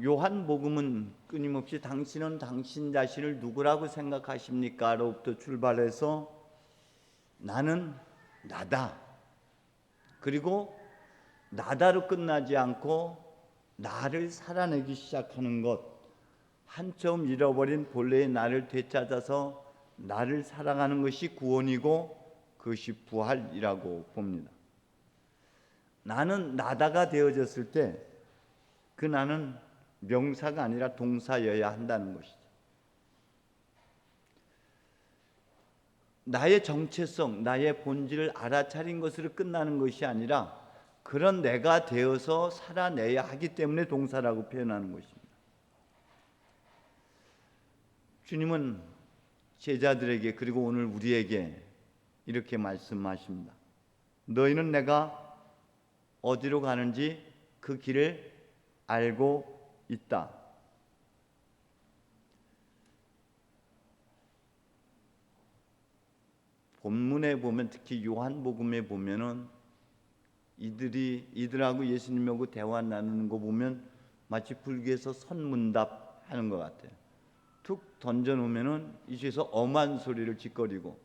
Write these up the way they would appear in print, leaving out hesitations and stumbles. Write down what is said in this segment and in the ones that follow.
요한복음은 끊임없이 당신은 당신 자신을 누구라고 생각하십니까? 로부터 출발해서 나는 나다. 그리고 나다로 끝나지 않고 나를 살아내기 시작하는 것, 한처음 잃어버린 본래의 나를 되찾아서 나를 살아가는 것이 구원이고 그것이 부활이라고 봅니다. 나는 나다가 되어졌을 때 그 나는 명사가 아니라 동사여야 한다는 것이죠. 나의 정체성, 나의 본질을 알아차린 것으로 끝나는 것이 아니라 그런 내가 되어서 살아내야 하기 때문에 동사라고 표현하는 것입니다. 주님은 제자들에게 그리고 오늘 우리에게 이렇게 말씀하십니다. 너희는 내가 어디로 가는지 그 길을 알고 있다. 본문에 보면 특히 요한복음에 보면은 이들하고 예수님하고 대화 나누는 거 보면 마치 불교에서 선문답 하는 것 같아요. 툭 던져놓으면은 이쪽에서 엄한 소리를 짓거리고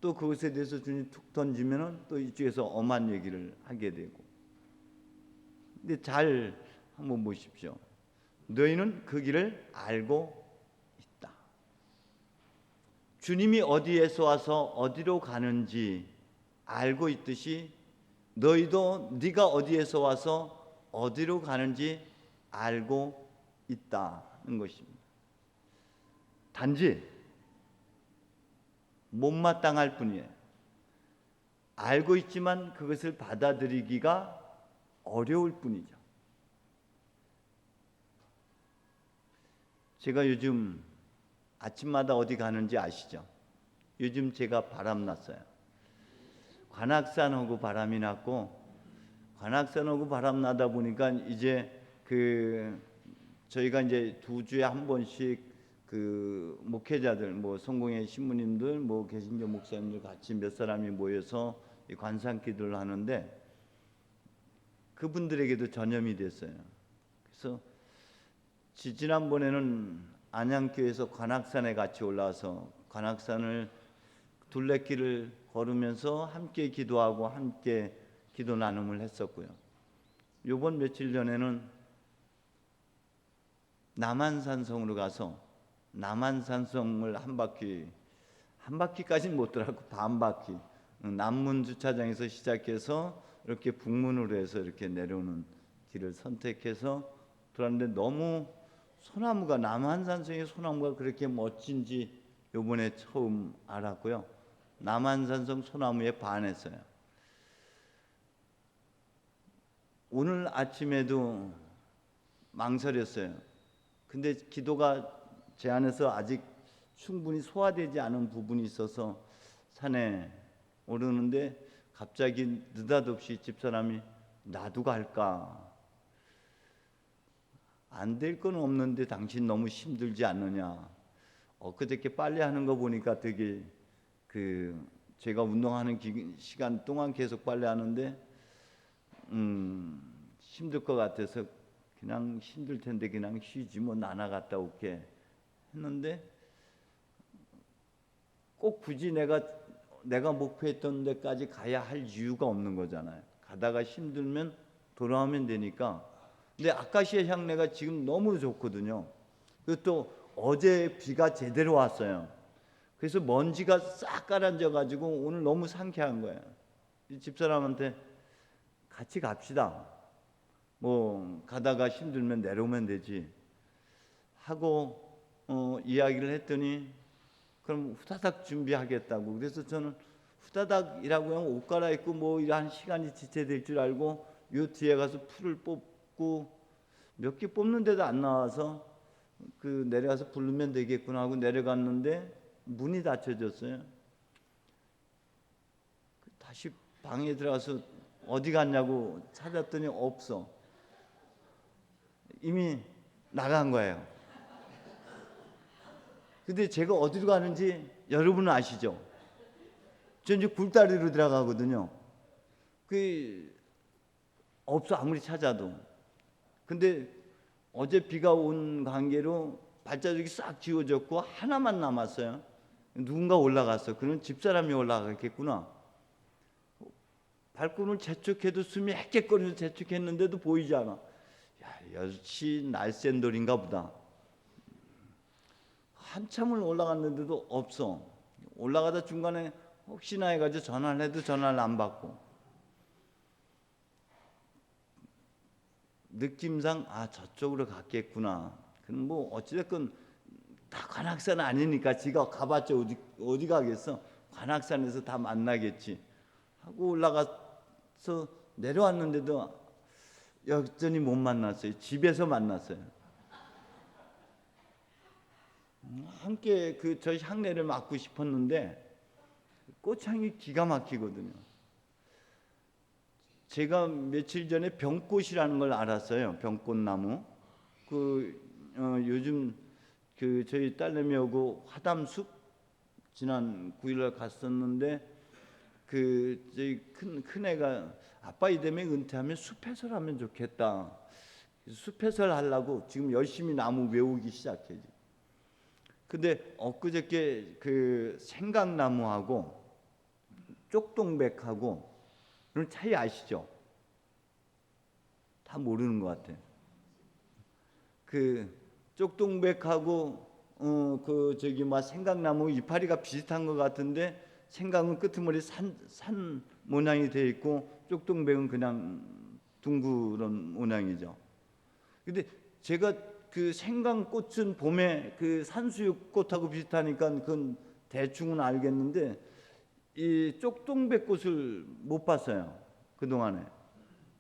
또 그것에 대해서 주님 툭 던지면은 또 이쪽에서 엄한 얘기를 하게 되고. 근데 잘 한번 보십시오. 너희는 그 길을 알고 있다. 주님이 어디에서 와서 어디로 가는지 알고 있듯이 너희도 네가 어디에서 와서 어디로 가는지 알고 있다는 것입니다. 단지 못마땅할 뿐이에요. 알고 있지만 그것을 받아들이기가 어려울 뿐이죠. 제가 요즘 아침마다 어디 가는지 아시죠? 요즘 제가 바람났어요. 관악산하고 바람이 났고, 관악산하고 바람 나다 보니까 이제 저희가 이제 2주에 한 번씩 목회자들, 성공회 신부님들, 개신교 목사님들 같이 몇 사람이 모여서 관상 기도를 하는데 그분들에게도 전염이 됐어요. 그래서 지난번에는 안양교에서 관악산에 같이 올라와서 관악산을 둘레길을 걸으면서 함께 기도하고 함께 기도 나눔을 했었고요. 요번 며칠 전에는 남한산성으로 가서 남한산성을 한 바퀴까지는 못 돌았고 반 바퀴, 남문 주차장에서 시작해서 이렇게 북문으로 해서 이렇게 내려오는 길을 선택해서 돌았는데 너무 소나무가, 남한산성의 소나무가 그렇게 멋진지 요번에 처음 알았고요. 남한산성 소나무에 반했어요. 오늘 아침에도 망설였어요. 근데 기도가 제 안에서 아직 충분히 소화되지 않은 부분이 있어서 산에 오르는데 갑자기 느닷없이 집사람이 나도 갈까? 안 될 건 없는데 당신 너무 힘들지 않느냐? 그저께 빨래 하는 거 보니까 되게 제가 운동하는 시간 동안 계속 빨래 하는데 힘들 것 같아서 그냥 힘들 텐데 그냥 쉬지 뭐 나나 갔다 올게 했는데 꼭 굳이 내가 목표했던 데까지 가야 할 이유가 없는 거잖아요. 가다가 힘들면 돌아오면 되니까. 근데 아카시아 향내가 지금 너무 좋거든요. 그리고 또 어제 비가 제대로 왔어요. 그래서 먼지가 싹 가라앉아 가지고 오늘 너무 상쾌한 거예요. 이 집사람한테 같이 갑시다. 가다가 힘들면 내려오면 되지 하고 이야기를 했더니 그럼 후다닥 준비하겠다고. 그래서 저는 후다닥이라고 하면 옷 갈아입고 이런 시간이 지체될 줄 알고 요 뒤에 가서 풀을 뽑고 몇 개 뽑는데도 안 나와서 내려가서 부르면 되겠구나 하고 내려갔는데 문이 닫혀졌어요. 다시 방에 들어가서 어디 갔냐고 찾았더니 없어. 이미 나간 거예요. 근데 제가 어디로 가는지 여러분은 아시죠? 저 이제 굴다리로 들어가거든요. 없어 아무리 찾아도. 근데 어제 비가 온 관계로 발자국이 싹 지워졌고 하나만 남았어요. 누군가 올라갔어. 그럼 집사람이 올라갔겠구나. 발걸음을 재촉해도 숨이 헥헥거리면서 재촉했는데도 보이지 않아. 야, 역시 날쌘돌인가 보다. 한참을 올라갔는데도 없어. 올라가다 중간에 혹시나 해가지고 전화를 해도 전화를 안 받고, 느낌상 저쪽으로 갔겠구나. 그럼 뭐 어찌됐건 다 관악산 아니니까 지가 가봤자 어디 가겠어. 관악산에서 다 만나겠지 하고 올라가서 내려왔는데도 여전히 못 만났어요. 집에서 만났어요. 함께 저희 향례를 맡고 싶었는데 꽃향이 기가 막히거든요. 제가 며칠 전에 병꽃이라는 걸 알았어요. 병꽃나무. 요즘 저희 딸내미하고 화담숲 지난 9일날 갔었는데 저희 큰 애가 아빠 이대매 은퇴하면 숲해설 하면 좋겠다. 숲해설 하려고 지금 열심히 나무 외우기 시작해. 근데 엊그저께 생강나무하고 쪽동백하고 그런 차이 아시죠? 다 모르는 것 같아. 쪽동백하고 생강나무 이파리가 비슷한 것 같은데 생강은 끄트머리 산 모양이 되어 있고 쪽동백은 그냥 둥그런 모양이죠. 근데 제가 생강꽃은 봄에 산수유꽃하고 비슷하니까 그건 대충은 알겠는데 이 쪽동백꽃을 못 봤어요, 그동안에.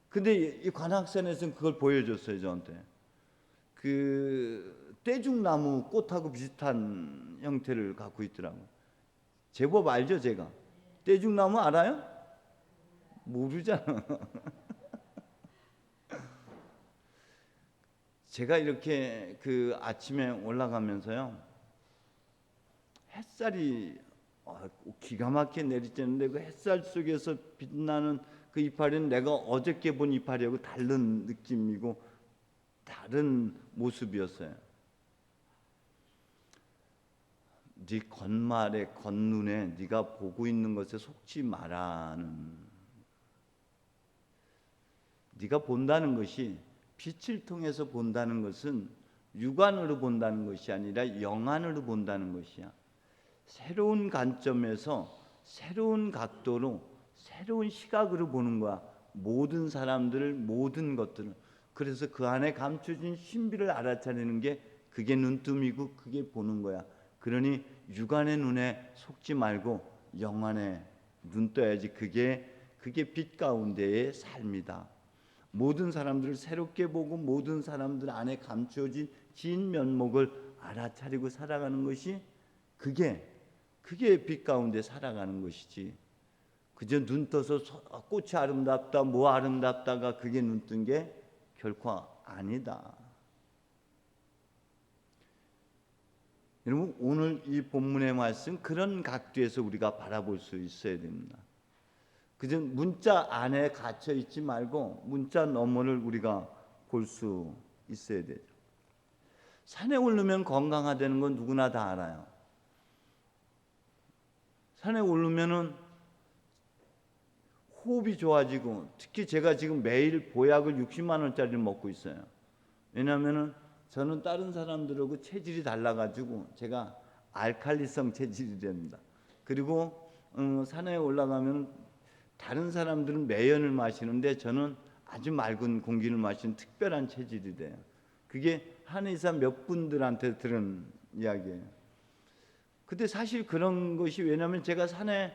근데 이 관악산에서는 그걸 보여줬어요, 저한테. 떼죽나무 꽃하고 비슷한 형태를 갖고 있더라고요. 제법 알죠, 제가? 떼죽나무 알아요? 모르잖아. 제가 이렇게 아침에 올라가면서요, 햇살이 기가 막히게 내리쬐는데 그 햇살 속에서 빛나는 그 이파리는 내가 어저께 본 이파리하고 다른 느낌이고 다른 모습이었어요. 네 겉말에 겉눈에 네가 보고 있는 것에 속지 마라는, 네가 본다는 것이 빛을 통해서 본다는 것은 육안으로 본다는 것이 아니라 영안으로 본다는 것이야. 새로운 관점에서 새로운 각도로 새로운 시각으로 보는 거야. 모든 사람들을, 모든 것들을. 그래서 그 안에 감춰진 신비를 알아차리는 게 그게 눈뜸이고 그게 보는 거야. 그러니 육안의 눈에 속지 말고 영안에 눈 떠야지. 그게 빛 가운데의 삶이다. 모든 사람들을 새롭게 보고 모든 사람들 안에 감춰진 진 면목을 알아차리고 살아가는 것이 그게 빛 가운데 살아가는 것이지. 그저 눈 떠서 꽃이 아름답다, 뭐 아름답다가 그게 눈 뜬 게 결코 아니다. 여러분, 오늘 이 본문의 말씀 그런 각도에서 우리가 바라볼 수 있어야 됩니다. 그저 문자 안에 갇혀 있지 말고 문자 너머를 우리가 볼 수 있어야 되죠. 산에 오르면 건강하다는 건 누구나 다 알아요. 산에 오르면은 호흡이 좋아지고, 특히 제가 지금 매일 보약을 60만 원짜리를 먹고 있어요. 왜냐하면은 저는 다른 사람들하고 체질이 달라가지고 제가 알칼리성 체질이 됩니다. 그리고 산에 올라가면 다른 사람들은 매연을 마시는데 저는 아주 맑은 공기를 마시는 특별한 체질이 돼요. 그게 한의사 몇 분들한테 들은 이야기예요. 근데 사실 그런 것이, 왜냐하면 제가 산에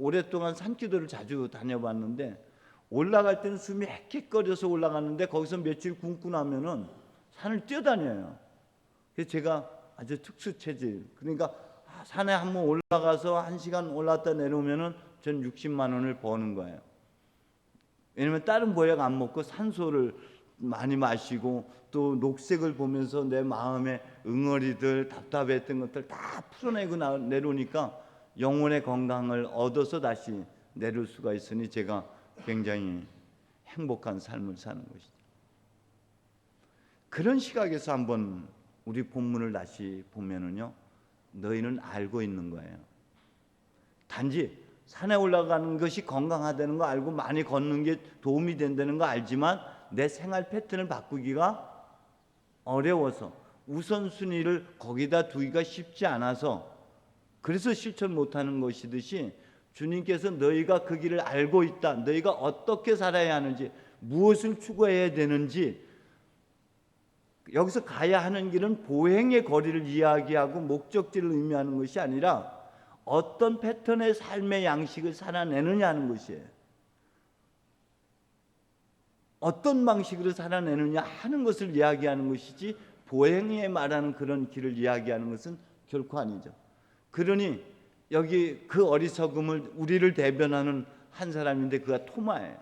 오랫동안 산기도를 자주 다녀봤는데 올라갈 때는 숨이 헥헥거려서 올라가는데 거기서 며칠 굶고 나면은 산을 뛰어다녀요. 그래서 제가 아주 특수 체질. 그러니까 산에 한번 올라가서 1시간 올랐다 내려오면은 전 60만 원을 버는 거예요. 왜냐면 다른 보약 안 먹고 산소를 많이 마시고 또 녹색을 보면서 내 마음의 응어리들, 답답했던 것들 다 풀어내고 내려오니까 영혼의 건강을 얻어서 다시 내려올 수가 있으니 제가 굉장히 행복한 삶을 사는 것이죠. 그런 시각에서 한번 우리 본문을 다시 보면은요, 너희는 알고 있는 거예요. 단지 산에 올라가는 것이 건강하다는 거 알고 많이 걷는 게 도움이 된다는 거 알지만 내 생활 패턴을 바꾸기가 어려워서 우선순위를 거기다 두기가 쉽지 않아서 그래서 실천 못하는 것이듯이 주님께서 너희가 그 길을 알고 있다, 너희가 어떻게 살아야 하는지, 무엇을 추구해야 되는지, 여기서 가야 하는 길은 보행의 거리를 이야기하고 목적지를 의미하는 것이 아니라 어떤 패턴의 삶의 양식을 살아내느냐 는 것이에요. 어떤 방식으로 살아내느냐 하는 것을 이야기하는 것이지 보행에 말하는 그런 길을 이야기하는 것은 결코 아니죠. 그러니 여기 그 어리석음을 우리를 대변하는 한 사람인데 그가 토마예요.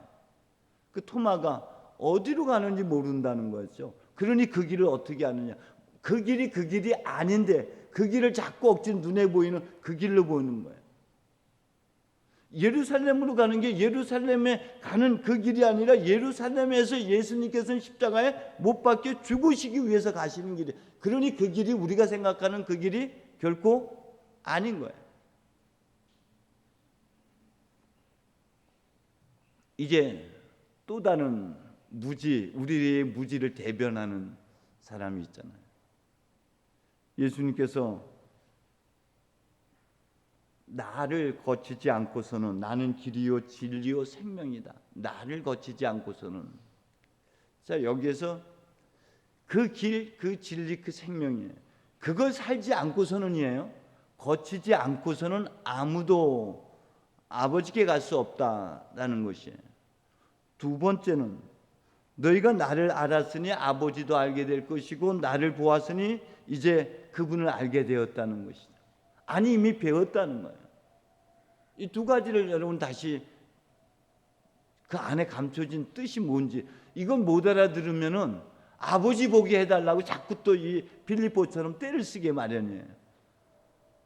그 토마가 어디로 가는지 모른다는 거죠. 그러니 그 길을 어떻게 아느냐. 그 길이 아닌데 그 길을 자꾸 억지로 눈에 보이는 그 길로 보이는 거예요. 예루살렘으로 가는 게 예루살렘에 가는 그 길이 아니라 예루살렘에서 예수님께서는 십자가에 못 박혀 죽으시기 위해서 가시는 길이. 그러니 그 길이 우리가 생각하는 그 길이 결코 아닌 거예요. 이제 또 다른 무지, 우리의 무지를 대변하는 사람이 있잖아요. 예수님께서 나를 거치지 않고서는, 나는 길이요 진리요 생명이다, 나를 거치지 않고서는, 자 여기에서 그 길, 그 진리, 그 생명이에요. 그걸 살지 않고서는이에요. 거치지 않고서는 아무도 아버지께 갈 수 없다라는 것이에요. 두 번째는 너희가 나를 알았으니 아버지도 알게 될 것이고 나를 보았으니 이제 그분을 알게 되었다는 것이죠. 아니 이미 배웠다는 거예요. 이 두 가지를 여러분 다시 그 안에 감춰진 뜻이 뭔지 이건 못 알아들으면은 아버지 보게 해달라고 자꾸 또 이 빌립보처럼 떼를 쓰게 마련이에요.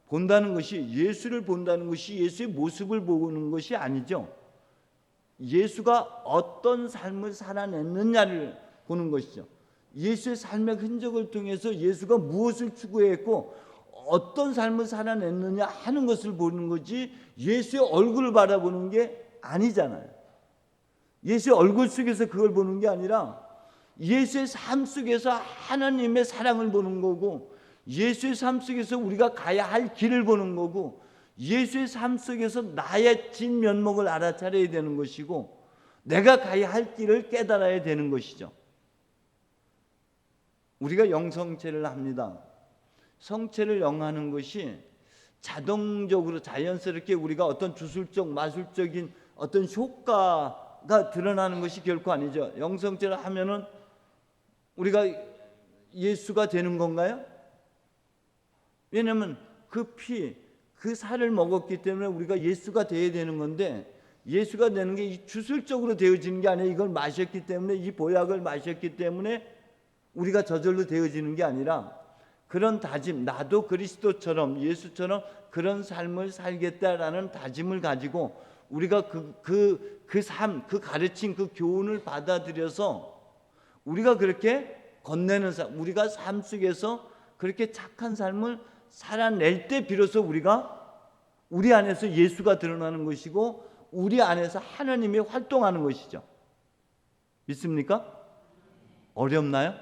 본다는 것이 예수를 본다는 것이 예수의 모습을 보는 것이 아니죠. 예수가 어떤 삶을 살아냈느냐를 보는 것이죠. 예수의 삶의 흔적을 통해서 예수가 무엇을 추구했고 어떤 삶을 살아냈느냐 하는 것을 보는 거지 예수의 얼굴을 바라보는 게 아니잖아요. 예수의 얼굴 속에서 그걸 보는 게 아니라 예수의 삶 속에서 하나님의 사랑을 보는 거고 예수의 삶 속에서 우리가 가야 할 길을 보는 거고 예수의 삶 속에서 나의 진면목을 알아차려야 되는 것이고 내가 가야 할 길을 깨달아야 되는 것이죠. 우리가 영성체를 합니다. 성체를 영하는 것이 자동적으로 자연스럽게 우리가 어떤 주술적 마술적인 어떤 효과가 드러나는 것이 결코 아니죠. 영성체를 하면은 우리가 예수가 되는 건가요? 왜냐하면 그 피, 그 살을 먹었기 때문에 우리가 예수가 되어야 되는 건데 예수가 되는 게 주술적으로 되어지는 게 아니라 이걸 마셨기 때문에 이 보약을 마셨기 때문에 우리가 저절로 되어지는 게 아니라 그런 다짐, 나도 그리스도처럼 예수처럼 그런 삶을 살겠다라는 다짐을 가지고 우리가 그 삶, 그 가르침, 그 교훈을 받아들여서 우리가 그렇게 건네는 삶, 우리가 삶 속에서 그렇게 착한 삶을 살아낼 때 비로소 우리 안에서 예수가 드러나는 것이고 우리 안에서 하나님이 활동하는 것이죠. 믿습니까? 어렵나요?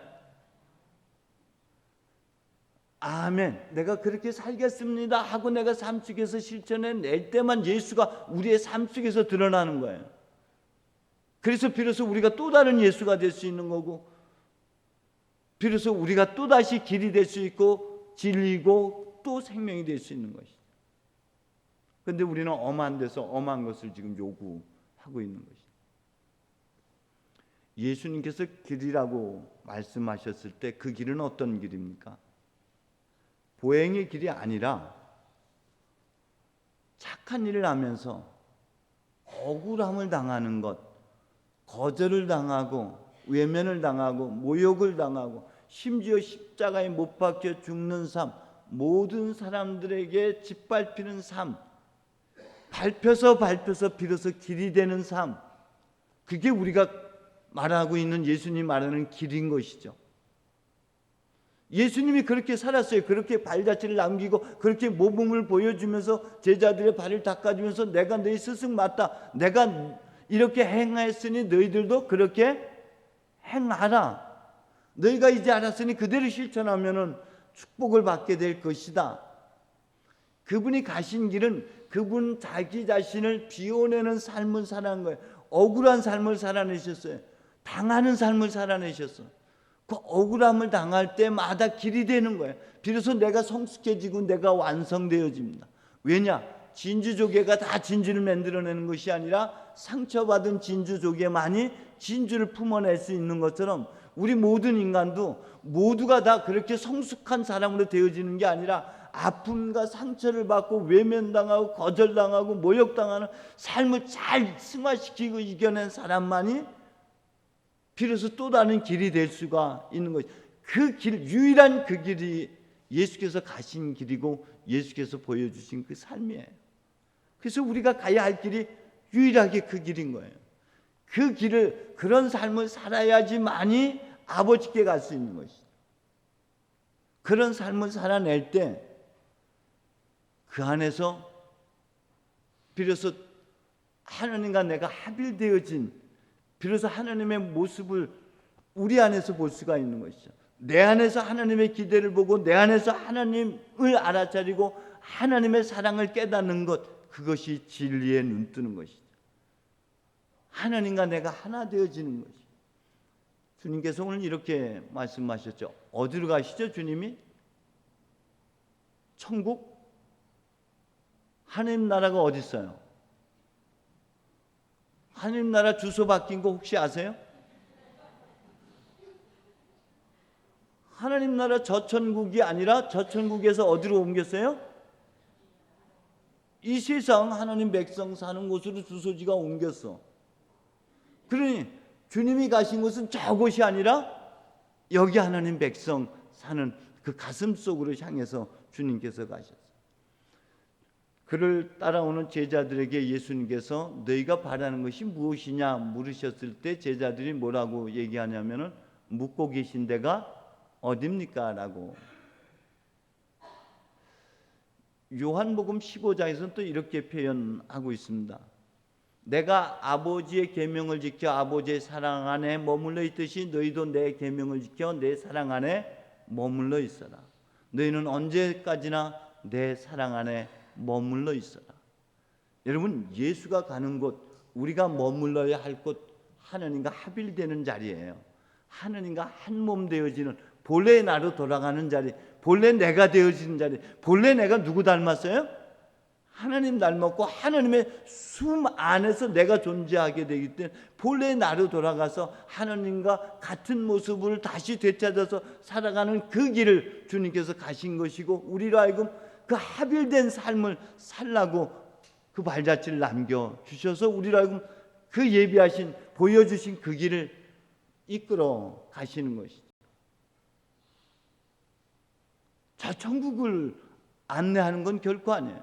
아멘. 내가 그렇게 살겠습니다 하고 내가 삶 속에서 실천해낼 때만 예수가 우리의 삶 속에서 드러나는 거예요. 그래서 비로소 우리가 또 다른 예수가 될 수 있는 거고 비로소 우리가 또다시 길이 될 수 있고 진리고 또 생명이 될 수 있는 것이죠. 그런데 우리는 엄한 데서 엄한 것을 지금 요구하고 있는 것이죠. 예수님께서 길이라고 말씀하셨을 때 그 길은 어떤 길입니까? 보행의 길이 아니라 착한 일을 하면서 억울함을 당하는 것, 거절을 당하고 외면을 당하고 모욕을 당하고 심지어 십자가에 못 박혀 죽는 삶, 모든 사람들에게 짓밟히는 삶, 밟혀서 비로소 길이 되는 삶, 그게 우리가 말하고 있는 예수님 말하는 길인 것이죠. 예수님이 그렇게 살았어요. 그렇게 발자취를 남기고 그렇게 모범을 보여주면서 제자들의 발을 닦아주면서 내가 너희 스승 맞다. 내가 이렇게 행하였으니 너희들도 그렇게 행하라. 너희가 이제 알았으니 그대로 실천하면은 축복을 받게 될 것이다. 그분이 가신 길은 그분 자기 자신을 비워내는 삶을 살아낸 거예요. 억울한 삶을 살아내셨어요. 당하는 삶을 살아내셨어요. 그 억울함을 당할 때마다 길이 되는 거예요. 비로소 내가 성숙해지고 내가 완성되어집니다. 왜냐? 진주조개가 다 진주를 만들어내는 것이 아니라 상처받은 진주조개만이 진주를 품어낼 수 있는 것처럼 우리 모든 인간도 모두가 다 그렇게 성숙한 사람으로 되어지는 게 아니라 아픔과 상처를 받고 외면당하고 거절당하고 모욕당하는 삶을 잘 승화시키고 이겨낸 사람만이 비로소 또 다른 길이 될 수가 있는 것이, 그 길, 유일한 그 길이 예수께서 가신 길이고 예수께서 보여주신 그 삶이에요. 그래서 우리가 가야 할 길이 유일하게 그 길인 거예요. 그 길을, 그런 삶을 살아야지만이 아버지께 갈 수 있는 것이죠. 그런 삶을 살아낼 때 그 안에서 비로소 하나님과 내가 합일되어진, 비로소 하나님의 모습을 우리 안에서 볼 수가 있는 것이죠. 내 안에서 하나님의 기대를 보고 내 안에서 하나님을 알아차리고 하나님의 사랑을 깨닫는 것, 그것이 진리에 눈뜨는 것이죠. 하나님과 내가 하나 되어지는 것이죠. 주님께서 오늘 이렇게 말씀하셨죠. 어디로 가시죠, 주님이? 천국? 하나님 나라가 어디 있어요? 하나님 나라 주소 바뀐 거 혹시 아세요? 하나님 나라 저천국이 아니라 저천국에서 어디로 옮겼어요? 이 세상 하나님 백성 사는 곳으로 주소지가 옮겼어. 그러니 주님이 가신 곳은 저곳이 아니라 여기 하나님 백성 사는 그 가슴 속으로 향해서 주님께서 가셨어요. 그를 따라오는 제자들에게 예수님께서 너희가 바라는 것이 무엇이냐 물으셨을 때 제자들이 뭐라고 얘기하냐면은 묻고 계신 데가 어딥니까? 라고. 요한복음 15장에서는 또 이렇게 표현하고 있습니다. 내가 아버지의 계명을 지켜 아버지의 사랑 안에 머물러 있듯이 너희도 내 계명을 지켜 내 사랑 안에 머물러 있어라. 너희는 언제까지나 내 사랑 안에 머물러 있어라. 여러분, 예수가 가는 곳, 우리가 머물러야 할 곳, 하나님과 합일되는 자리예요. 하나님과 한 몸 되어지는, 본래 나로 돌아가는 자리, 본래 내가 되어지는 자리. 본래 내가 누구 닮았어요? 하나님 닮았고 하나님의 숨 안에서 내가 존재하게 되기 때문에 본래 나로 돌아가서 하나님과 같은 모습을 다시 되찾아서 살아가는 그 길을 주님께서 가신 것이고, 우리로 하여금 그 합일된 삶을 살라고 그 발자취를 남겨주셔서 우리로 하여금 그 예비하신, 보여주신 그 길을 이끌어 가시는 것이죠. 자, 천국을 안내하는 건 결코 아니에요.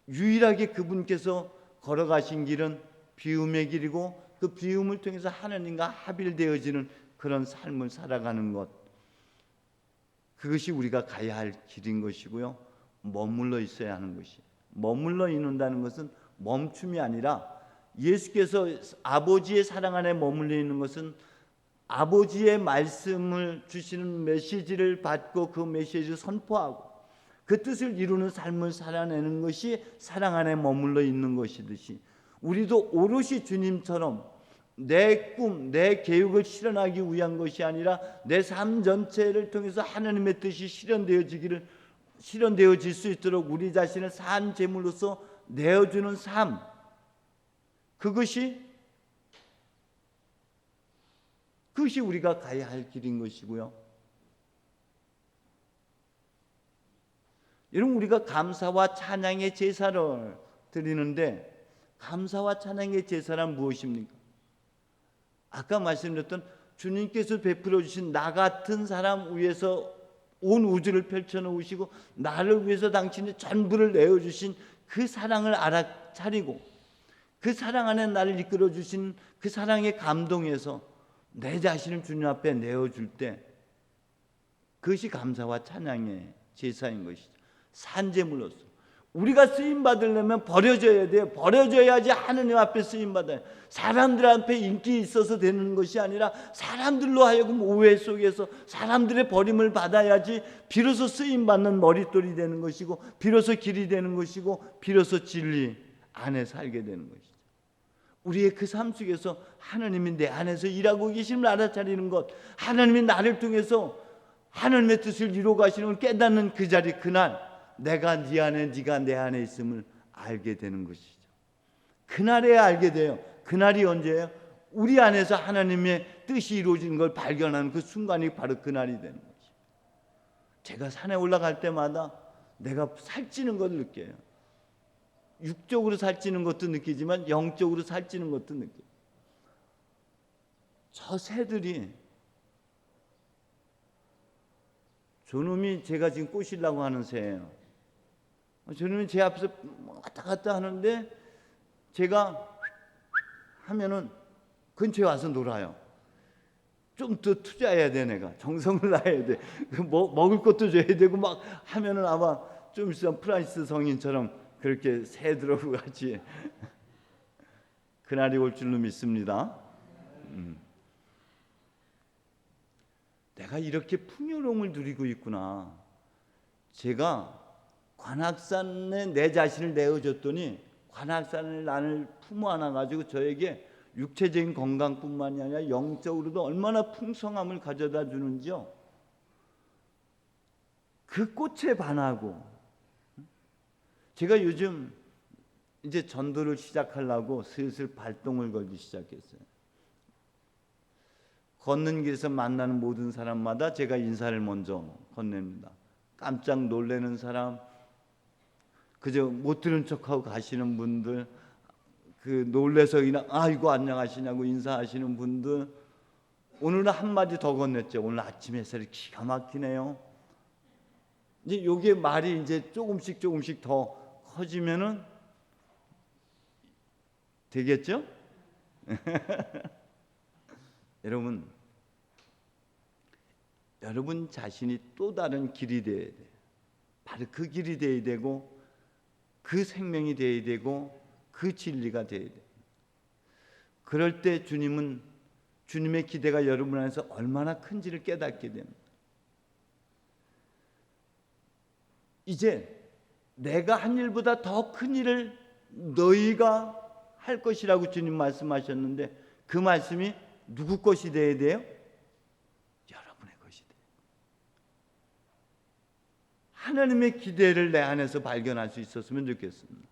유일하게 그분께서 걸어가신 길은 비움의 길이고 그 비움을 통해서 하나님과 합일되어지는 그런 삶을 살아가는 것, 그것이 우리가 가야 할 길인 것이고요. 머물러 있어야 하는 것이, 머물러 있는다는 것은 멈춤이 아니라 예수께서 아버지의 사랑 안에 머물러 있는 것은 아버지의 말씀을 주시는 메시지를 받고 그 메시지를 선포하고 그 뜻을 이루는 삶을 살아내는 것이 사랑 안에 머물러 있는 것이듯이, 우리도 오롯이 주님처럼 내 꿈, 내 계획을 실현하기 위한 것이 아니라 내 삶 전체를 통해서 하나님의 뜻이 실현되어질 수 있도록 우리 자신을 산 제물로서 내어주는 삶, 그것이 우리가 가야 할 길인 것이고요. 여러분, 우리가 감사와 찬양의 제사를 드리는데, 감사와 찬양의 제사란 무엇입니까? 아까 말씀드렸던 주님께서 베풀어 주신 나 같은 사람 위해서 온 우주를 펼쳐놓으시고 나를 위해서 당신이 전부를 내어주신 그 사랑을 알아차리고 그 사랑 안에 나를 이끌어 주신 그 사랑의 감동에서 내 자신을 주님 앞에 내어줄 때 그것이 감사와 찬양의 제사인 것이죠. 산제물로서 우리가 쓰임 받으려면 버려져야 돼요. 버려져야지 하느님 앞에 쓰임 받아요. 사람들 앞에 인기 있어서 되는 것이 아니라 사람들로 하여금 오해 속에서 사람들의 버림을 받아야지 비로소 쓰임 받는 머릿돌이 되는 것이고, 비로소 길이 되는 것이고, 비로소 진리 안에 살게 되는 것이죠. 우리의 그 삶 속에서 하나님이 내 안에서 일하고 계심을 알아차리는 것, 하나님이 나를 통해서 하나님의 뜻을 이루어 가시는 걸 깨닫는 그 자리, 그날 내가 네 안에, 네가 내 안에 있음을 알게 되는 것이죠. 그날에 알게 돼요. 그날이 언제예요? 우리 안에서 하나님의 뜻이 이루어지는 걸 발견하는 그 순간이 바로 그날이 되는 것이죠. 제가 산에 올라갈 때마다 내가 살찌는 걸 느껴요. 육적으로 살찌는 것도 느끼지만 영적으로 살찌는 것도 느껴요. 저 새들이, 저놈이 제가 지금 꼬시려고 하는 새예요. 저놈이 제 앞에서 왔다 갔다 하는데 제가 하면은 근처에 와서 놀아요. 좀 더 투자해야 돼. 내가 정성을 다해야 돼. 먹을 것도 줘야 되고 막 하면은 아마 좀 있으면 프란시스 성인처럼 그렇게 새들하고 같이 그날이 올 줄로 믿습니다. 내가 이렇게 풍요로움을 누리고 있구나. 제가 관악산에 내 자신을 내어줬더니 관악산을 나를 품어 안아가지고 저에게 육체적인 건강뿐만이 아니라 영적으로도 얼마나 풍성함을 가져다 주는지요. 그 꽃에 반하고, 제가 요즘 이제 전도를 시작하려고 슬슬 발동을 걸기 시작했어요. 걷는 길에서 만나는 모든 사람마다 제가 인사를 먼저 건넵니다. 깜짝 놀라는 사람, 그저 못 들은 척하고 가시는 분들, 그 놀래서 그냥 아이고 안녕하시냐고 인사하시는 분들, 오늘은 한마디 더 건넸죠. 오늘 아침 햇살이 기가 막히네요. 이제 요게 말이 이제 조금씩 더 커지면은 되겠죠? 여러분 자신이 또 다른 길이 되어야 돼요. 바로 그 길이 되어야 되고, 그 생명이 되어야 되고, 그 진리가 되어야 돼요. 그럴 때 주님은, 주님의 기대가 여러분 안에서 얼마나 큰지를 깨닫게 됩니다. 이제 내가 한 일보다 더 큰 일을 너희가 할 것이라고 주님 말씀하셨는데, 그 말씀이 누구 것이 되어야 돼요? 여러분의 것이 돼요. 하나님의 기대를 내 안에서 발견할 수 있었으면 좋겠습니다.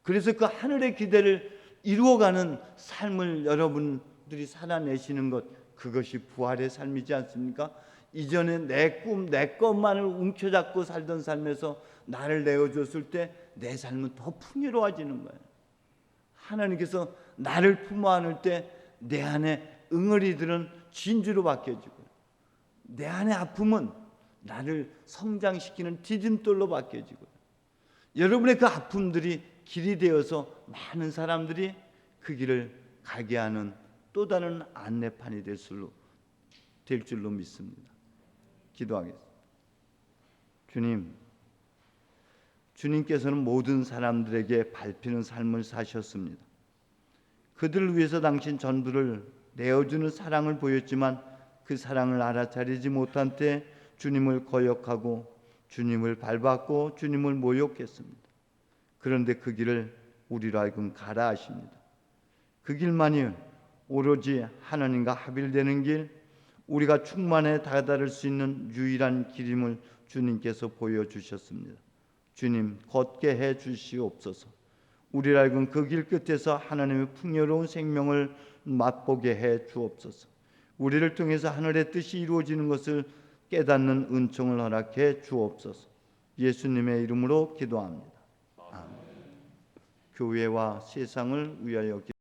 그래서 그 하늘의 기대를 이루어가는 삶을 여러분들이 살아내시는 것, 그것이 부활의 삶이지 않습니까? 이전에 내 꿈, 내 것만을 움켜잡고 살던 삶에서 나를 내어줬을 때 내 삶은 더 풍요로워지는 거예요. 하나님께서 나를 품어 안을 때 내 안에 응어리들은 진주로 바뀌어지고, 내 안의 아픔은 나를 성장시키는 디딤돌로 바뀌어지고, 여러분의 그 아픔들이 길이 되어서 많은 사람들이 그 길을 가게 하는 또 다른 안내판이 될 줄로 믿습니다. 기도하겠습니다. 주님께서는 모든 사람들에게 밟히는 삶을 사셨습니다. 그들을 위해서 당신 전부를 내어주는 사랑을 보였지만 그 사랑을 알아차리지 못한 때 주님을 거역하고 주님을 밟았고 주님을 모욕했습니다. 그런데 그 길을 우리로 하여금 가라 하십니다. 그 길만이 오로지 하나님과 합일되는 길, 우리가 충만에 다다를 수 있는 유일한 길임을 주님께서 보여주셨습니다. 주님 걷게 해 주시옵소서. 우리로 하여금 그 길 끝에서 하나님의 풍요로운 생명을 맛보게 해 주옵소서. 우리를 통해서 하늘의 뜻이 이루어지는 것을 깨닫는 은총을 허락해 주옵소서. 예수님의 이름으로 기도합니다. 아멘. 교회와 세상을 위하여